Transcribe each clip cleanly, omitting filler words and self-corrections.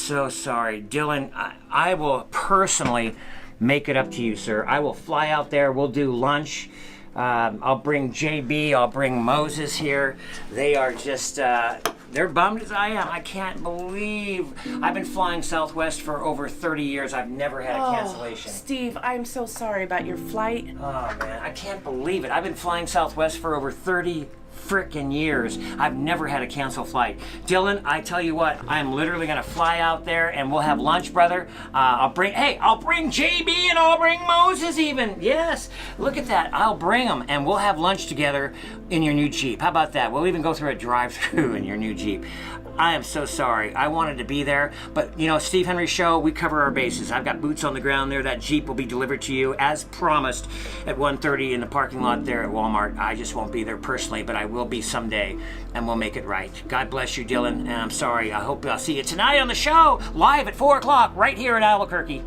so sorry. Dylan, I will personally make it up to you, sir. I will fly out there. We'll do lunch. I'll bring JB. I'll bring Moses here. They are just, they're bummed as I am. I can't believe I've been flying Southwest for over 30 years. I've never had a cancellation. Steve, I'm so sorry about your flight. Oh, man, I can't believe it. I've been flying Southwest for over 30 frickin' years. I've never had a cancel flight. Dylan, I tell you what, I'm literally gonna fly out there and we'll have lunch, brother. I'll bring JB and I'll bring Moses even. Yes, look at that. I'll bring them and we'll have lunch together in your new Jeep. How about that? We'll even go through a drive-through in your new Jeep. I am so sorry. I wanted to be there, but you know, Steve Henry Show, we cover our bases. I've got boots on the ground there. That Jeep will be delivered to you as promised at 1:30 in the parking lot there at Walmart. I just won't be there personally, but I will be someday, and we'll make it right. God bless you, Dylan, and I'm sorry. I hope I'll see you tonight on the show, live at 4 o'clock, right here in Albuquerque.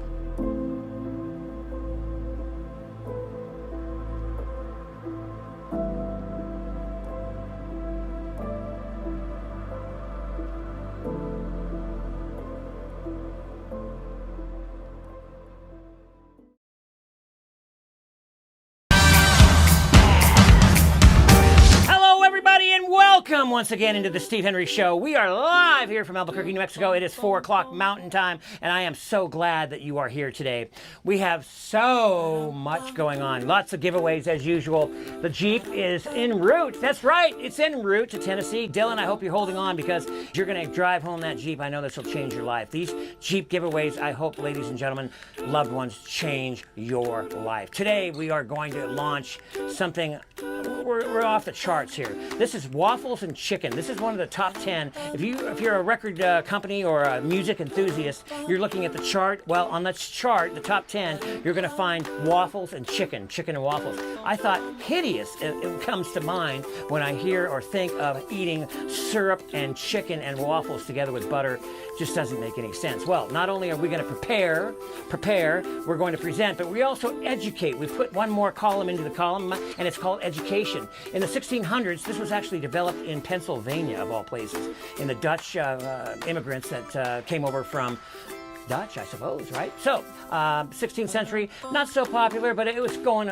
Welcome once again into the Steve Henry Show. We are live here from Albuquerque, New Mexico. It is 4 o'clock Mountain Time, and I am so glad that you are here today. We have so much going on. Lots of giveaways as usual. The Jeep is en route. That's right. It's en route to Tennessee. Dylan, I hope you're holding on because you're going to drive home that Jeep. I know this will change your life. These Jeep giveaways, I hope, ladies and gentlemen, loved ones, change your life. Today, we are going to launch something. We're off the charts here. This is waffles and chicken. This is one of the top 10. If you're a record company or a music enthusiast, you're looking at the chart. Well, on that chart, the top 10, you're going to find waffles and chicken and waffles. I thought hideous. It comes to mind when I hear or think of eating syrup and chicken and waffles together with butter. Just doesn't make any sense. Well, not only are we going to prepare, we're going to present, but we also educate. We put one more column into the column, and it's called education. In the 1600s, this was actually developed in Pennsylvania, of all places, in the Dutch immigrants that came over from Dutch, I suppose, right? So, 16th century, not so popular, but it was going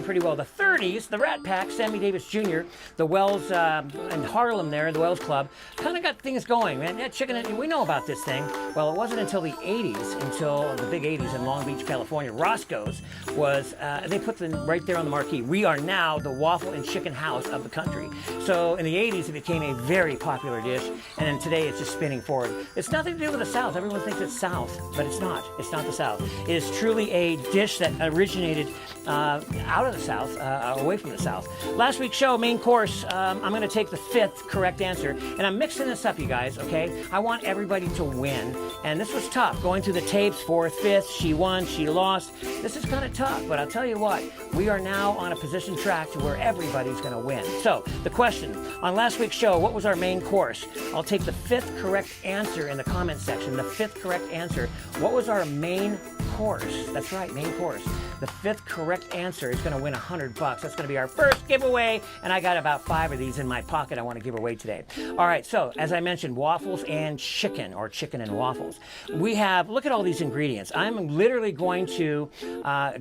pretty well. The 30s, the Rat Pack, Sammy Davis Jr., the Wells in Harlem there, the Wells Club, kind of got things going, man. That chicken, we know about this thing. Well, it wasn't until the 80s, until the big 80s in Long Beach, California, Roscoe's was, they put them right there on the marquee. We are now the waffle and chicken house of the country. So in the 80s, it became a very popular dish, and then today it's just spinning forward. It's nothing to do with the South. Everyone thinks it's South. But it's not. It's not the South. It is truly a dish that originated out of the South, away from the South. Last week's show, main course, I'm going to take the 5th correct answer. And I'm mixing this up, you guys, okay? I want everybody to win. And this was tough. Going through the tapes, 4th, 5th, she won, she lost. This is kind of tough. But I'll tell you what, we are now on a position track to where everybody's going to win. So, the question, on last week's show, what was our main course? I'll take the 5th correct answer in the comment section. The 5th correct answer. What was our main course? That's right, main course. The 5th correct answer is going to win $100. That's going to be our first giveaway, and I got about 5 of these in my pocket I want to give away today. All right, so as I mentioned, waffles and chicken, or chicken and waffles. We have, look at all these ingredients. I'm literally going to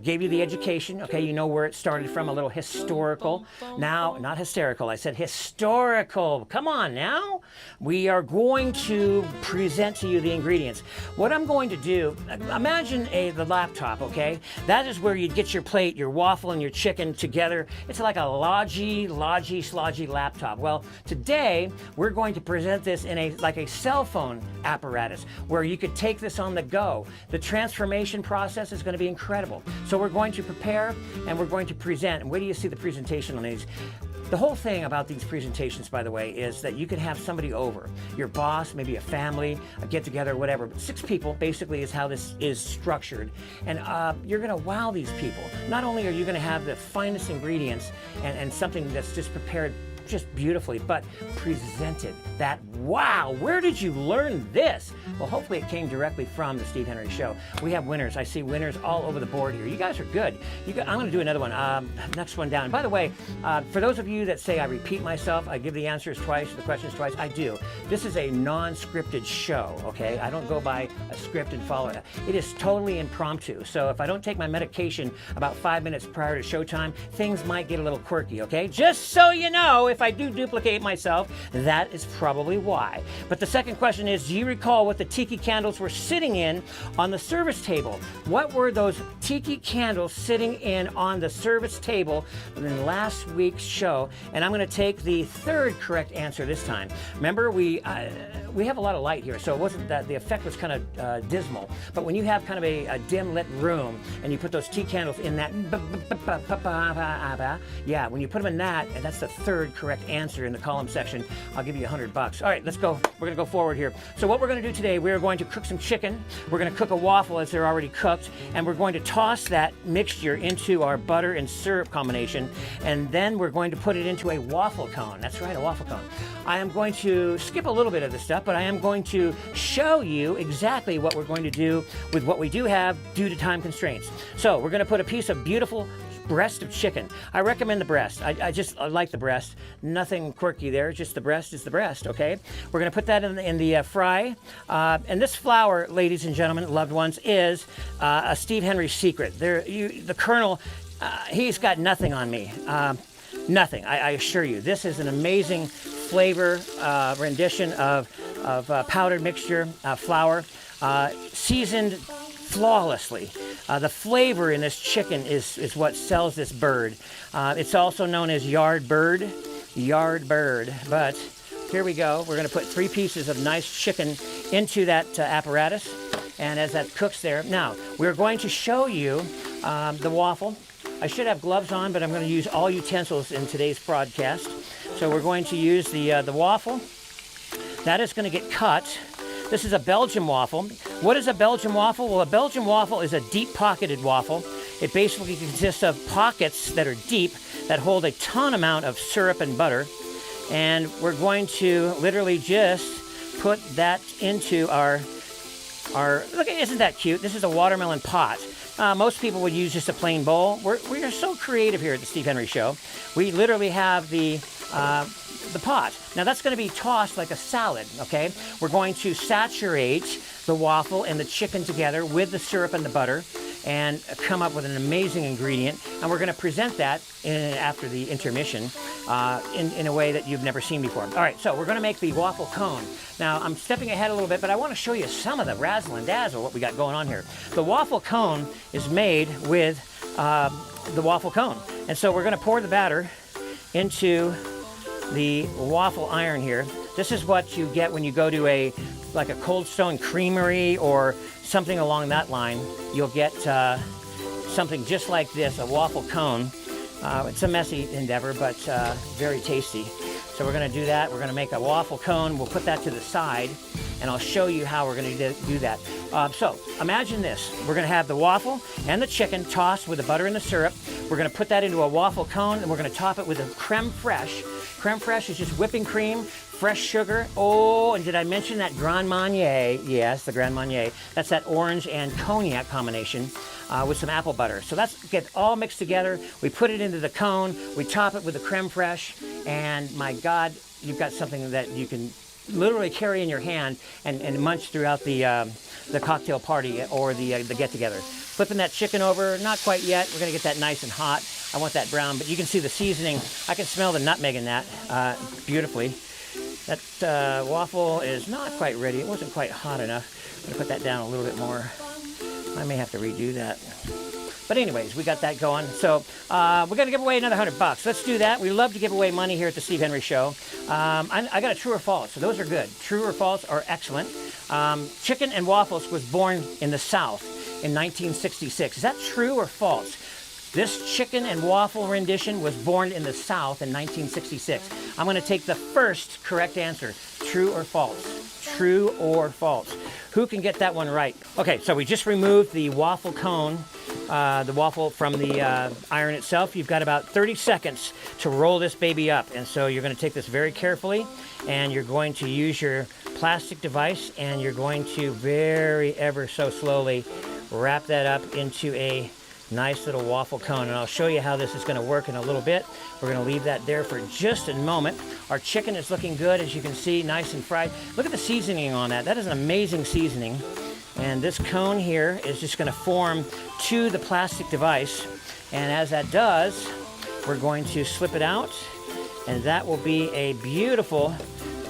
give you the education. Okay, you know where it started from, a little historical. Now, not hysterical, I said historical. Come on now. We are going to present to you the ingredients. What I'm going to do, imagine the laptop, okay? That is where you'd get your plate, your waffle, and your chicken together. It's like a slodgy laptop. Well, today we're going to present this in like a cell phone apparatus where you could take this on the go. The transformation process is going to be incredible. So we're going to prepare and we're going to present. And wait till you see the presentation on these. The whole thing about these presentations, by the way, is that you can have somebody over, your boss, maybe a family, a get-together, whatever. But 6 people basically is how this is structured. And you're going to wow these people. Not only are you going to have the finest ingredients and something that's just prepared just beautifully, but presented. That, wow, where did you learn this? Well, hopefully it came directly from the Steve Henry Show. We have winners. I see winners all over the board here. You guys are good. I'm going to do another one. Next one down. And by the way, for those of you that say I repeat myself, I give the answers twice, the questions twice, I do. This is a non-scripted show, okay? I don't go by a script and follow it. It is totally impromptu. So if I don't take my medication about 5 minutes prior to showtime, things might get a little quirky, okay? Just so you know, if I do duplicate myself, that is probably why. But the second question is, do you recall what the tiki candles were sitting in on the service table? What were those tiki candles sitting in on the service table in last week's show? And I'm going to take the third correct answer this time. Remember, we have a lot of light here, so it wasn't that the effect was kind of dismal. But when you have kind of a dim lit room and you put those tea candles in that, yeah, when you put them in that, and that's the third correct answer in the column section, I'll give you $100. All right, let's go. We're going to go forward here. So what we're going to do today, we're going to cook some chicken. We're going to cook a waffle as they're already cooked, and we're going to toss that mixture into our butter and syrup combination, and then we're going to put it into a waffle cone. That's right, a waffle cone. I am going to skip a little bit of this stuff, but I am going to show you exactly what we're going to do with what we do have due to time constraints. So we're going to put a piece of beautiful breast of chicken. I recommend the breast. I like the breast. Nothing quirky there. Just the breast is the breast, okay? We're going to put that in the fry. And this flour, ladies and gentlemen, loved ones, is a Steve Henry secret. The Colonel, he's got nothing on me. Nothing, I assure you. This is an amazing flavor rendition of powdered mixture, flour, seasoned flawlessly. The flavor in this chicken is what sells this bird. It's also known as yard bird, but here we go. We're going to put 3 pieces of nice chicken into that apparatus, and as that cooks there, now we're going to show you the waffle. I should have gloves on, but I'm going to use all utensils in today's broadcast. So we're going to use the waffle. That is going to get cut. This is a Belgian waffle. What is a Belgian waffle? Well, a Belgian waffle is a deep-pocketed waffle. It basically consists of pockets that are deep that hold a ton amount of syrup and butter. And we're going to literally just put that into our look, isn't that cute? This is a watermelon pot. Most people would use just a plain bowl. We are so creative here at the Steve Henry Show. We literally have the pot. Now that's going to be tossed like a salad, okay? We're going to saturate the waffle and the chicken together with the syrup and the butter and come up with an amazing ingredient. And we're going to present that after the intermission in a way that you've never seen before. All right, so we're going to make the waffle cone. Now, I'm stepping ahead a little bit, but I want to show you some of the razzle and dazzle, what we got going on here. The waffle cone is made with the waffle cone. And so we're going to pour the batter into the waffle iron here. This is what you get when you go to like a Cold Stone Creamery or something along that line. You'll get something just like this, a waffle cone. It's a messy endeavor, but very tasty. So we're going to do that. We're going to make a waffle cone. We'll put that to the side, and I'll show you how we're going to do that. So imagine this. We're going to have the waffle and the chicken tossed with the butter and the syrup. We're going to put that into a waffle cone, and we're going to top it with a creme fraiche. Creme fraiche is just whipping cream, fresh sugar. Oh, and did I mention that Grand Marnier? Yes, the Grand Marnier. That's that orange and cognac combination with some apple butter. So that's get all mixed together. We put it into the cone. We top it with the creme fraiche. And my God, you've got something that you can literally carry in your hand and munch throughout the cocktail party or the get-together. Flipping that chicken over, not quite yet. We're going to get that nice and hot. I want that brown, but you can see the seasoning. I can smell the nutmeg in that beautifully. That waffle is not quite ready. It wasn't quite hot enough. I'm going to put that down a little bit more. I may have to redo that. But anyways, we got that going. So we're going to give away another $100. Let's do that. We love to give away money here at the Steve Henry Show. I got a true or false, so those are good. True or false are excellent. Chicken and Waffles was born in the South in 1966. Is that true or false? This chicken and waffle rendition was born in the South in 1966. I'm going to take the first correct answer. True or false? True or false? Who can get that one right? Okay, so we just removed the waffle cone the waffle from the iron itself, you've got about 30 seconds to roll this baby up. And so you're going to take this very carefully, and you're going to use your plastic device, and you're going to very ever so slowly wrap that up into a nice little waffle cone. And I'll show you how this is going to work in a little bit. We're going to leave that there for just a moment. Our chicken is looking good, as you can see, nice and fried. Look at the seasoning on that. That is an amazing seasoning. And this cone here is just going to form to the plastic device. And as that does, we're going to slip it out, and that will be a beautiful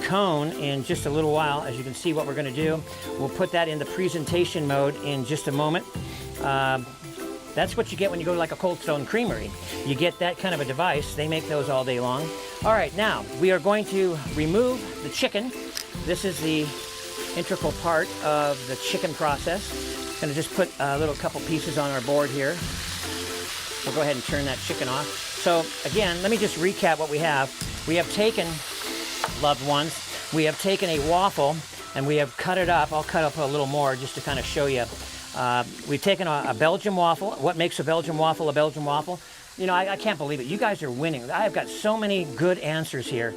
cone in just a little while. As you can see, what we're going to do, we'll put that in the presentation mode in just a moment. That's what you get when you go to like a Cold Stone Creamery. You get that kind of a device. They make those all day long. All right, now we are going to remove the chicken. This is the integral part of the chicken process. Going to just put a little couple pieces on our board here. We'll go ahead and turn that chicken off. So again, let me just recap what we have. We have taken, loved ones, we have taken a waffle and we have cut it up. I'll cut up a little more just to kind of show you. We've taken a Belgian waffle. What makes a Belgian waffle a Belgian waffle? You know, I can't believe it. You guys are winning. I have got so many good answers here.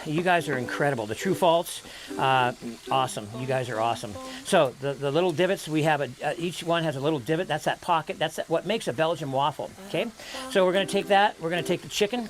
You guys are incredible. The true false, awesome. You guys are awesome. So the little divots, we have, each one has a little divot. That's that pocket. That's what makes a Belgian waffle, okay? So we're going to take that. We're going to take the chicken.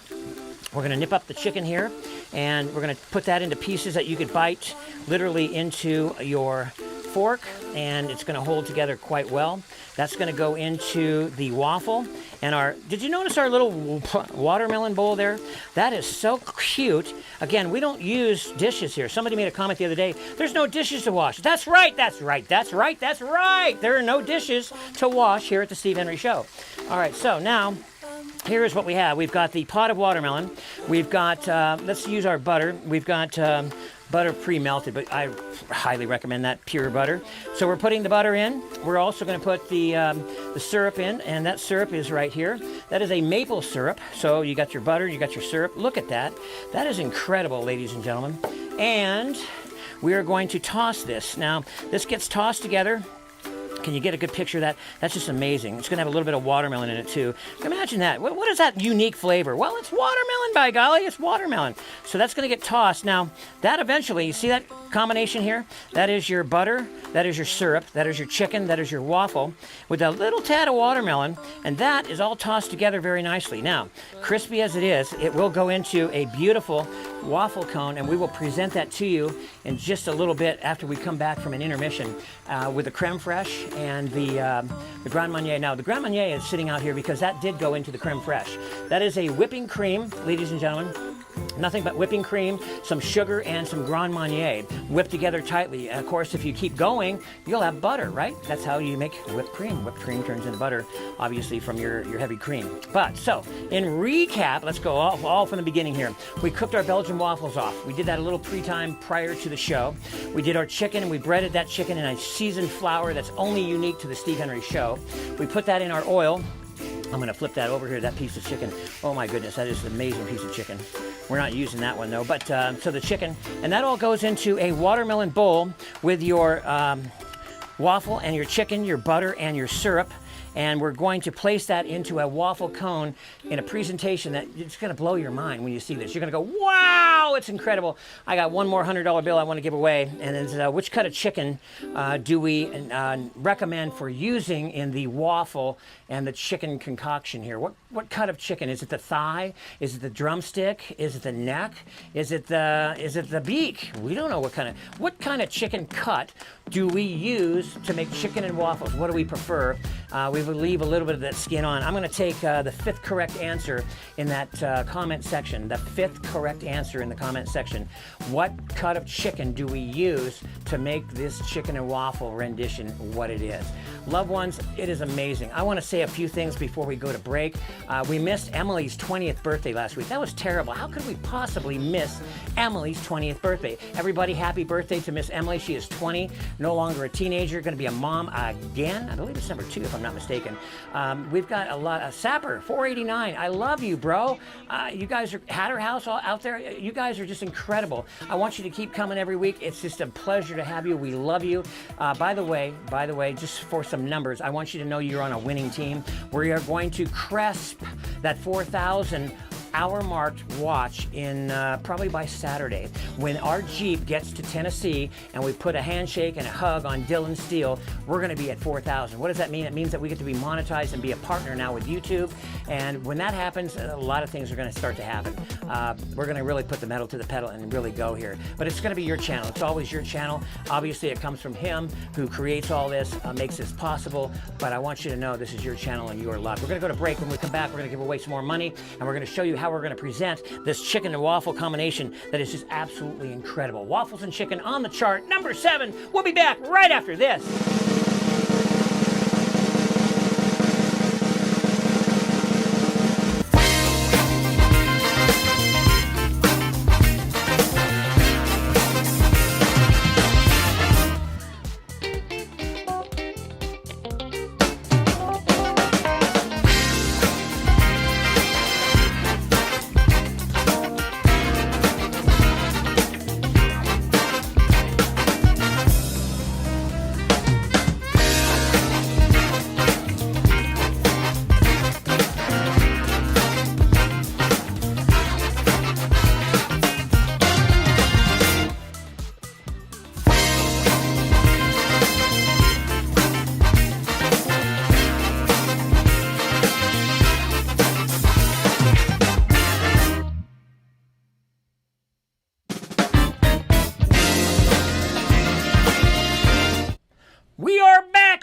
We're going to nip up the chicken here, and we're going to put that into pieces that you could bite literally into your fork, and it's going to hold together quite well. That's going to go into the waffle. And did you notice our little watermelon bowl there? That is so cute. Again, we don't use dishes here. Somebody made a comment the other day, there's no dishes to wash. That's right, that's right, that's right, that's right. There are no dishes to wash here at the Steve Henry Show. All right, so now, here is what we have. We've got the pot of watermelon. We've got, let's use our butter. We've got butter pre-melted, but I highly recommend that pure butter. So we're putting the butter in. We're also going to put the syrup in, and that syrup is right here. That is a maple syrup. So you got your butter, you got your syrup. Look at that. That is incredible, ladies and gentlemen. And we are going to toss this. Now, this gets tossed together. Can you get a good picture of that? That's just amazing. It's going to have a little bit of watermelon in it, too. Imagine that. What is that unique flavor? Well, it's watermelon, by golly. It's watermelon. So that's going to get tossed. Now, that eventually, you see that combination here? That is your butter. That is your syrup. That is your chicken. That is your waffle with a little tad of watermelon. And that is all tossed together very nicely. Now, crispy as it is, it will go into a beautiful waffle cone, and we will present that to you in just a little bit after we come back from an intermission with the creme fraiche and the Grand Marnier. Now, the Grand Marnier is sitting out here because that did go into the creme fraiche. That is a whipping cream, ladies and gentlemen. Nothing but whipping cream, some sugar, and some Grand Marnier whipped together tightly. And of course, if you keep going, you'll have butter, right? That's how you make whipped cream. Whipped cream turns into butter, obviously, from your heavy cream. But, so, in recap, let's go all from the beginning here. We cooked our Belgian waffles off. We did that a little pre-time prior to the show. We did our chicken, and we breaded that chicken in a seasoned flour that's only unique to the Steve Henry Show. We put that in our oil. I'm going to flip that over here, that piece of chicken. Oh my goodness, that is an amazing piece of chicken. We're not using that one though, but so the chicken, and that all goes into a watermelon bowl with your waffle and your chicken, your butter, and your syrup. And we're going to place that into a waffle cone in a presentation that it's going to blow your mind when you see this. You're going to go, wow, it's incredible. I got one more $100 bill I want to give away. And it's which cut of chicken do we recommend for using in the waffle and the chicken concoction here? What cut of chicken? Is it the thigh? Is it the drumstick? Is it the neck? Is it the beak? We don't know what kind of chicken cut do we use to make chicken and waffles? What do we prefer? We will leave a little bit of that skin on. I'm going to take the fifth correct answer in that comment section. The fifth correct answer in the comment section. What cut of chicken do we use to make this chicken and waffle rendition what it is? Loved ones, it is amazing. I want to say a few things before we go to break. We missed Emily's 20th birthday last week. That was terrible. How could we possibly miss Emily's 20th birthday? Everybody, happy birthday to Miss Emily. She is 20, no longer a teenager, going to be a mom again. I believe it's number 2, if I'm not mistaken. mistaken. We've got a lot of Sapper, $4.89. I love you, bro. You guys are Hatter House all out there. You guys are just incredible. I want you to keep coming every week. It's just a pleasure to have you. We love you. By the way, just for some numbers, I want you to know you're on a winning team. We are going to cresp that 4,000 hour marked watch in probably by Saturday. When our Jeep gets to Tennessee and we put a handshake and a hug on Dylan Steele, we're going to be at 4,000. What does that mean? It means that we get to be monetized and be a partner now with YouTube. And when that happens, a lot of things are going to start to happen. We're going to really put the metal to the pedal and really go here. But it's going to be your channel. It's always your channel. Obviously, it comes from him who creates all this, makes this possible. But I want you to know this is your channel and your luck. We're going to go to break. When we come back, we're going to give away some more money, and we're going to show you how we're going to present this chicken and waffle combination that is just absolutely incredible. Waffles and chicken on the chart, number 7. We'll be back right after this.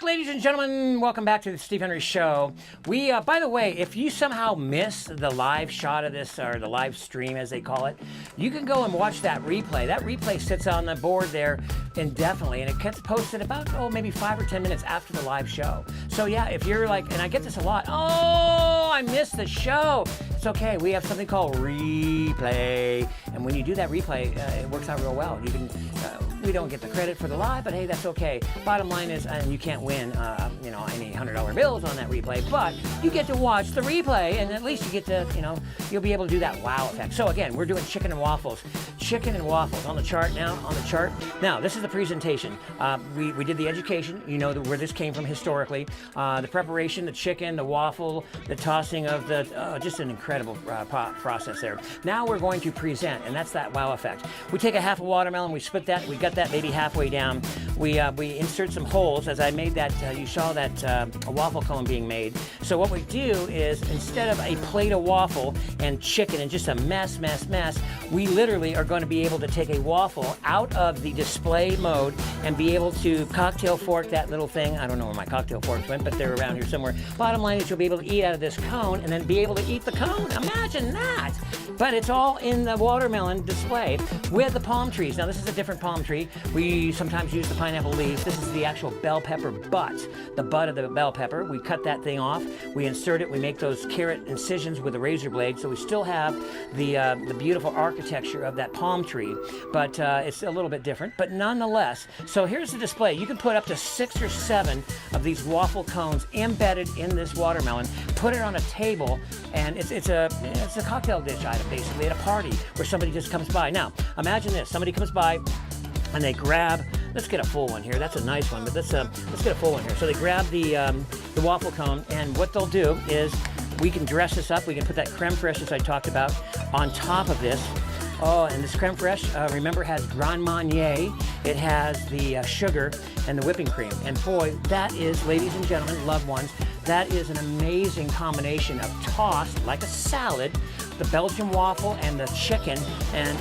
Ladies and gentlemen, welcome back to the Steve Henry Show. We, by the way, if you somehow miss the live shot of this, or the live stream as they call it, you can go and watch that replay. That replay sits on the board there indefinitely, and it gets posted about, maybe 5 or 10 minutes after the live show. So yeah, if you're like, and I get this a lot, I missed the show. It's okay. We have something called replay, and when you do that replay, it works out real well. You can, we don't get the credit for the live, but hey, that's okay. Bottom line is, you can't win, any $100 bills on that replay, but you get to watch the replay, and at least you get to, you'll be able to do that wow effect. So again, we're doing chicken and waffles. Chicken and waffles on the chart now, Now, this is the presentation. We did the education, where this came from historically. The preparation, the chicken, the waffle, the tossing of the, just an incredible process there. Now we're going to present, and that's that wow effect. We take a half a watermelon, we split that, we got that maybe halfway down. We insert some holes. As I made that, you saw that a waffle cone being made. So what we do is, instead of a plate of waffle and chicken and just a mess, we literally are going to be able to take a waffle out of the display mode and be able to cocktail fork that little thing. I don't know where my cocktail forks went, but they're around here somewhere. Bottom line is you'll be able to eat out of this cone and then be able to eat the cone. Imagine that! But it's all in the watermelon display with the palm trees. Now this is a different palm tree. We sometimes use the pineapple leaves. This is the actual bell pepper butt. The butt of the bell pepper. We cut that thing off. We insert it. We make those carrot incisions with a razor blade. So we still have the beautiful architecture of that palm tree. But it's a little bit different. But nonetheless, so here's the display. You can put up to 6 or 7 of these waffle cones embedded in this watermelon. Put it on a table, and it's a cocktail dish item, basically, at a party where somebody just comes by. Now, imagine this. Somebody comes by and they grab, let's get a full one here. That's a nice one, but let's get a full one here. So they grab the waffle cone, and what they'll do is we can dress this up. We can put that creme fraiche, as I talked about, on top of this. Oh, and this creme fraiche, remember, has Grand Marnier. It has the sugar and the whipping cream. And boy, that is, ladies and gentlemen, loved ones, that is an amazing combination of tossed, like a salad, the Belgian waffle and the chicken, and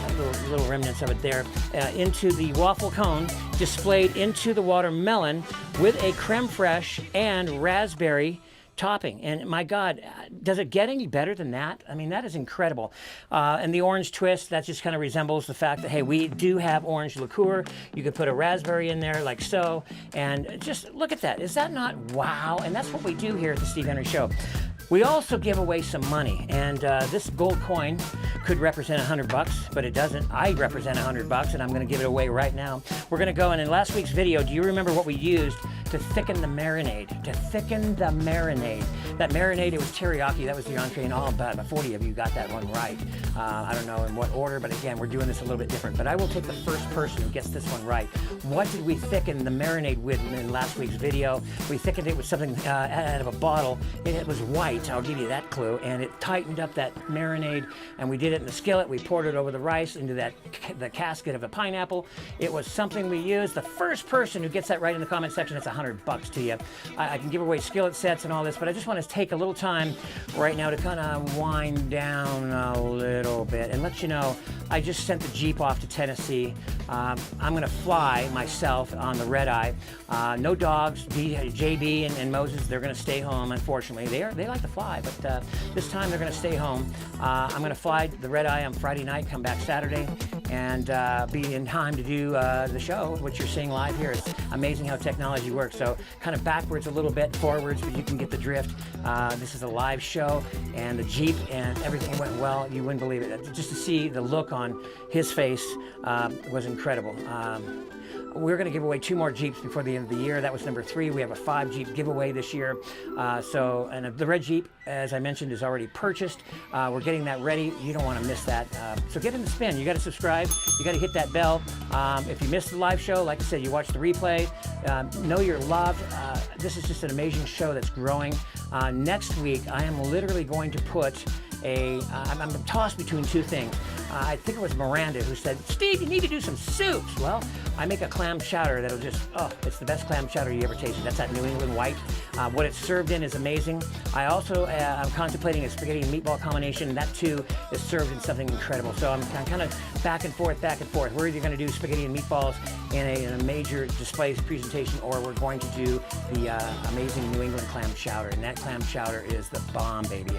little remnants of it there, into the waffle cone, displayed into the watermelon with a creme fraiche and raspberry topping. And my God, does it get any better than that? I mean, that is incredible. And the orange twist, that just kind of resembles the fact that, hey, we do have orange liqueur. You could put a raspberry in there like so. And just look at that. Is that not wow? And that's what we do here at the Steve Henry Show. We also give away some money, and this gold coin could represent $100, but it doesn't. I represent $100, and I'm going to give it away right now. We're going to go in last week's video. Do you remember what we used to thicken the marinade. That marinade, it was teriyaki. That was the entree, and all about 40 of you got that one right. I don't know in what order, but again, we're doing this a little bit different. But I will take the first person who gets this one right. What did we thicken the marinade with in last week's video? We thickened it with something out of a bottle. It was white. I'll give you that clue. And it tightened up that marinade. And we did it in the skillet. We poured it over the rice into the casket of the pineapple. It was something we used. The first person who gets that right in the comment section, it's $100 to you. I can give away skillet sets and all this, but I just want to take a little time right now to kind of wind down a little bit and let you know I just sent the Jeep off to Tennessee. I'm going to fly myself on the red eye. No dogs. JB and Moses, they're going to stay home, unfortunately. They like to fly, but this time they're going to stay home. I'm going to fly the red eye on Friday night, come back Saturday, and be in time to do the show, which you're seeing live here. It's amazing how technology works. So kind of backwards a little bit, forwards, but you can get the drift. This is a live show, and the Jeep and everything went well. You wouldn't believe it. Just to see the look on his face was incredible. We're going to give away 2 more Jeeps before the end of the year. That was number 3. We have a 5 Jeep giveaway this year. And the red Jeep, as I mentioned, is already purchased. We're getting that ready. You don't want to miss that. So get in the spin. You got to subscribe. You got to hit that bell. If you missed the live show, like I said, you watch the replay. Know you're loved. This is just an amazing show that's growing. Next week, I am literally going to put I'm tossed between 2 things. I think it was Miranda who said, Steve, you need to do some soups. Well, I make a clam chowder that'll just, it's the best clam chowder you ever tasted. That's that New England white. What it's served in is amazing. I also am contemplating a spaghetti and meatball combination, and that too is served in something incredible. So I'm kind of back and forth. We're either going to do spaghetti and meatballs in a major display presentation, or we're going to do the amazing New England clam chowder. And that clam chowder is the bomb, baby.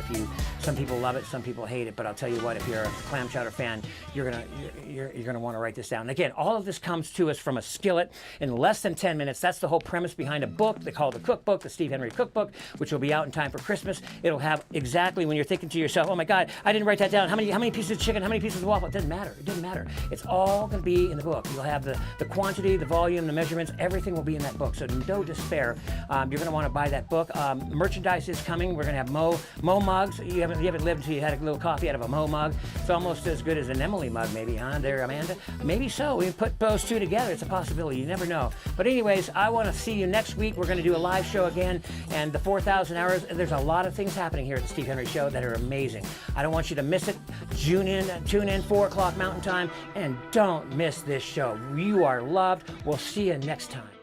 Some people love it, some people hate it, but I'll tell you what, if you're a clam chowder fan, you're gonna want to write this down. And again, all of this comes to us from a skillet in less than 10 minutes. That's the whole premise behind a book they call the cookbook, the Steve Henry Cookbook, which will be out in time for Christmas. It'll have exactly when you're thinking to yourself, oh my God, I didn't write that down. How many pieces of chicken? How many pieces of waffle? It doesn't matter. It's all going to be in the book. You'll have the quantity, the volume, the measurements. Everything will be in that book. So no despair. You're going to want to buy that book. Merchandise is coming. We're going to have Mo mugs. You haven't lived until you had a little coffee out of a Mo mug. It's almost as good as an Emily mug, maybe, huh? There, Amanda? Maybe so. We can put those 2 together. It's a possibility. You never know. But anyways, I want to see you next week. We're going to do a live show again, and the 4,000 hours. There's a lot of things happening here at the Steve Henry Show that are amazing. I don't want you to miss it. Tune in, 4 o'clock Mountain Time, and don't miss this show. You are loved. We'll see you next time.